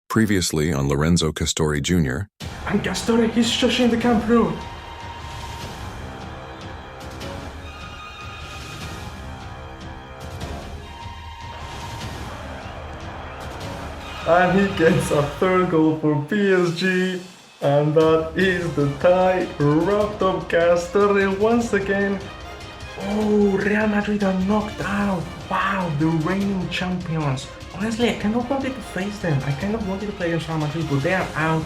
Previously on Lorenzo Castorre Jr. And Castorre, he's just in the Camp Nou. And he gets a third goal for PSG. And that is the tie wrapped up. Castorre once again. Oh, Real Madrid are knocked out. Wow, the reigning champions. Honestly, I kind of wanted to face them. I kind of wanted to play against Real Madrid, but they are out.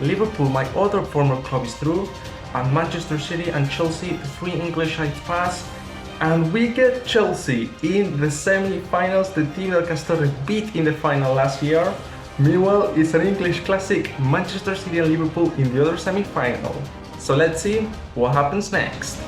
Liverpool, my other former club, is through. And Manchester City and Chelsea, the three English sides pass. And we get Chelsea in the semi-finals, the team that Castorre beat in the final last year. Meanwhile, it's an English classic, Manchester City and Liverpool in the other semi-final. So let's see what happens next.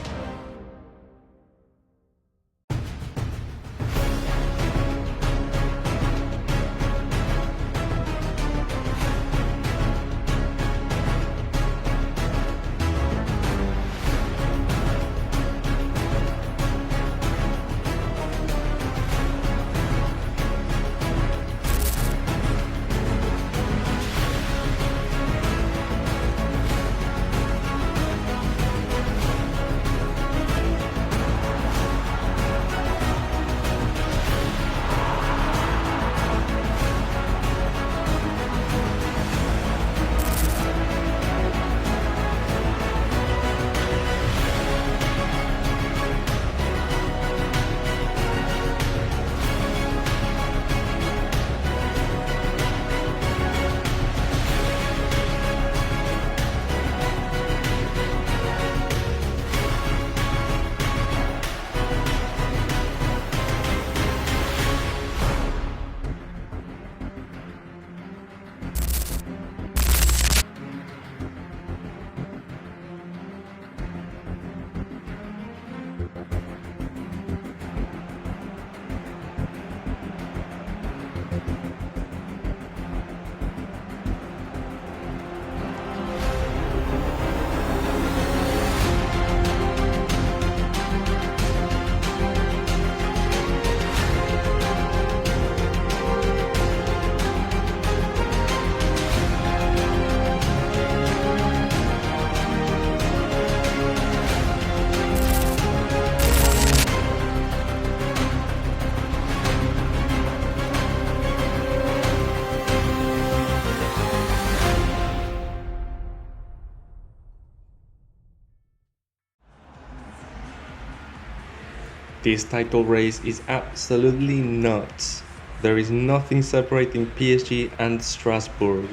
This title race is absolutely nuts. There is nothing separating PSG and Strasbourg.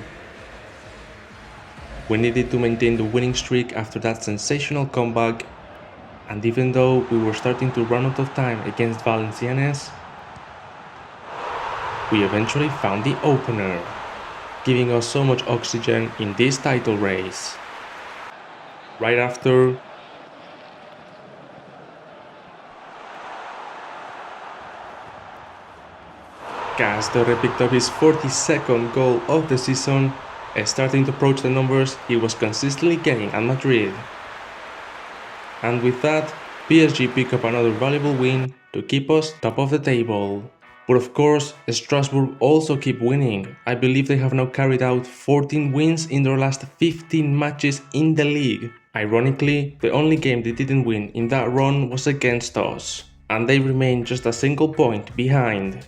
We needed to maintain the winning streak after that sensational comeback, and even though we were starting to run out of time against Valenciennes, we eventually found the opener, giving us so much oxygen in this title race. Right after, Castorre picked up his 42nd goal of the season, starting to approach the numbers he was consistently getting at Madrid. And with that, PSG pick up another valuable win to keep us top of the table. But of course, Strasbourg also keep winning. I believe they have now carried out 14 wins in their last 15 matches in the league. Ironically, the only game they didn't win in that run was against us, and they remain just a single point behind.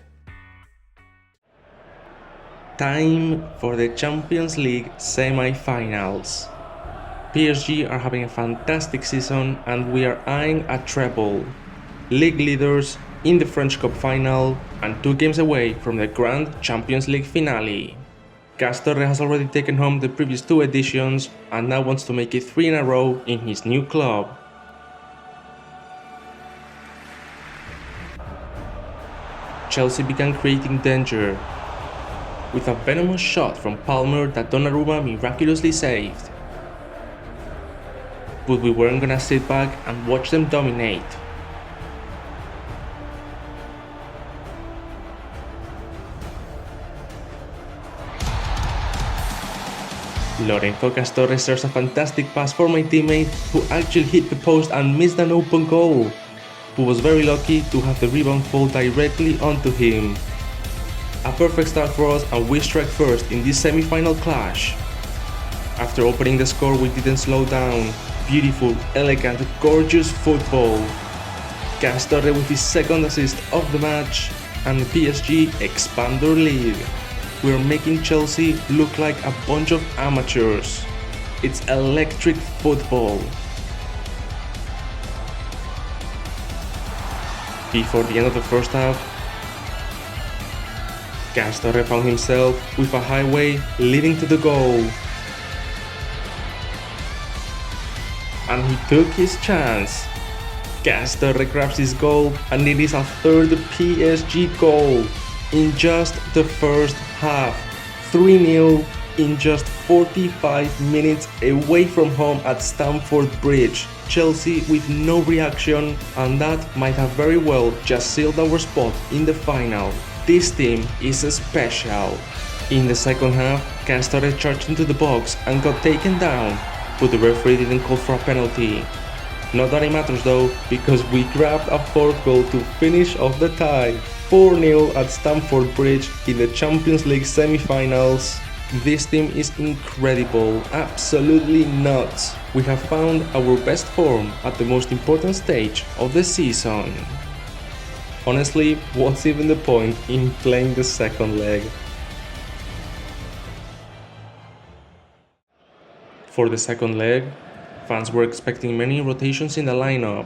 Time for the Champions League semi-finals. PSG are having a fantastic season and we are eyeing a treble. League leaders in the French Cup final and 2 games away from the Grand Champions League finale. Castorre has already taken home the previous 2 editions and now wants to make it 3 in a row in his new club. Chelsea began creating danger with a venomous shot from Palmer that Donnarumma miraculously saved. But we weren't gonna sit back and watch them dominate. Lorenzo Castorre serves a fantastic pass for my teammate, who actually hit the post and missed an open goal, but was very lucky to have the rebound fall directly onto him. A perfect start for us, and we strike first in this semi-final clash. After opening the score, we didn't slow down. Beautiful, elegant, gorgeous football. Castorre with his second assist of the match, and PSG expand their lead. We're making Chelsea look like a bunch of amateurs. It's electric football. Before the end of the first half, Castorre found himself with a highway leading to the goal. And he took his chance. Castorre grabs his goal, and it is a third PSG goal in just the first half. 3-0 in just 45 minutes away from home at Stamford Bridge. Chelsea with no reaction, and that might have very well just sealed our spot in the final. This team is special. In the second half, Castorre charged into the box and got taken down, but the referee didn't call for a penalty. Not that it matters though, because we grabbed a fourth goal to finish off the tie. 4-0 at Stamford Bridge in the Champions League semi-finals. This team is incredible, absolutely nuts. We have found our best form at the most important stage of the season. Honestly, what's even the point in playing the second leg? For the second leg, fans were expecting many rotations in the lineup,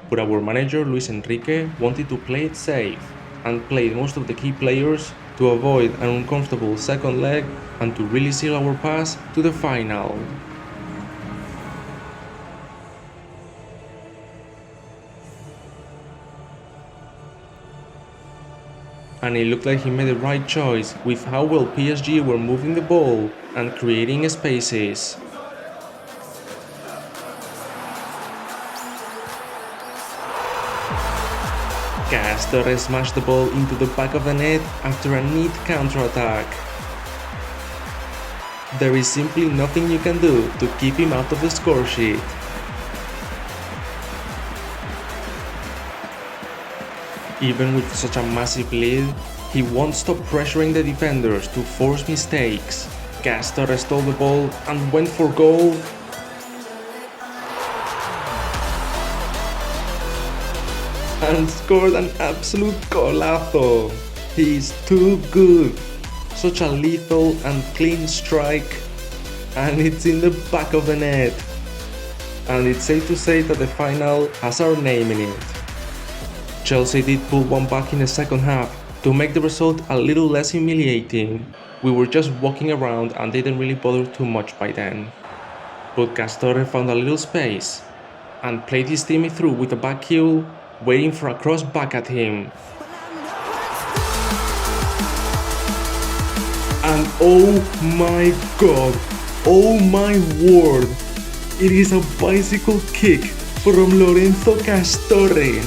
but our manager Luis Enrique wanted to play it safe and played most of the key players to avoid an uncomfortable second leg and to really seal our pass to the final. And it looked like he made the right choice with how well PSG were moving the ball and creating spaces. Castorre smashed the ball into the back of the net after a neat counter-attack. There is simply nothing you can do to keep him out of the score sheet. Even with such a massive lead, he won't stop pressuring the defenders to force mistakes. Castorre stole the ball and went for goal. And scored an absolute golazo. He is too good. Such a lethal and clean strike. And it's in the back of the net. And it's safe to say that the final has our name in it. Chelsea did pull one back in the second half to make the result a little less humiliating. We were just walking around and didn't really bother too much by then. But Castorre found a little space and played his team through with a back heel, waiting for a cross back at him. And oh my god, oh my word, it is a bicycle kick from Lorenzo Castorre.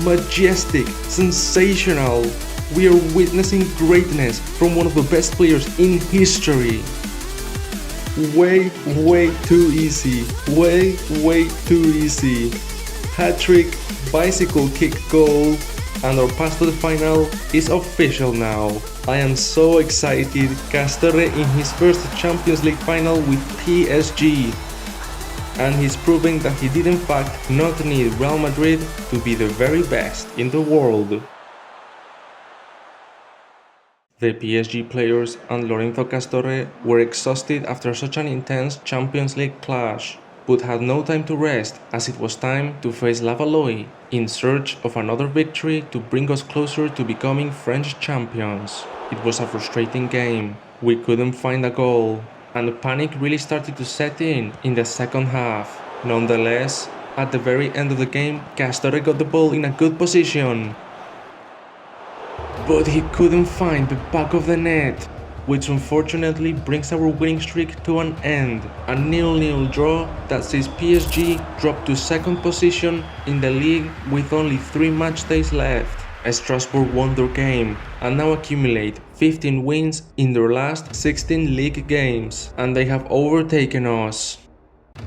Majestic, sensational. We are witnessing greatness from one of the best players in history. Way too easy. Way too easy. Hat-trick, bicycle kick goal, and our pass to the final is official now. I am so excited. Castorre in his first Champions League final with PSG. And he's proving that he did in fact not need Real Madrid to be the very best in the world. The PSG players and Lorenzo Castorre were exhausted after such an intense Champions League clash, but had no time to rest as it was time to face La Valois in search of another victory to bring us closer to becoming French champions. It was a frustrating game. We couldn't find a goal, and panic really started to set in the second half. Nonetheless, at the very end of the game, Castorre got the ball in a good position. But he couldn't find the back of the net, which unfortunately brings our winning streak to an end. A 0-0 draw that sees PSG drop to second position in the league with only 3 match days left. Strasbourg won their game and now accumulate 15 wins in their last 16 league games, and they have overtaken us.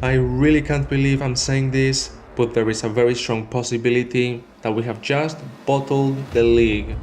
I really can't believe I'm saying this, but there is a very strong possibility that we have just bottled the league.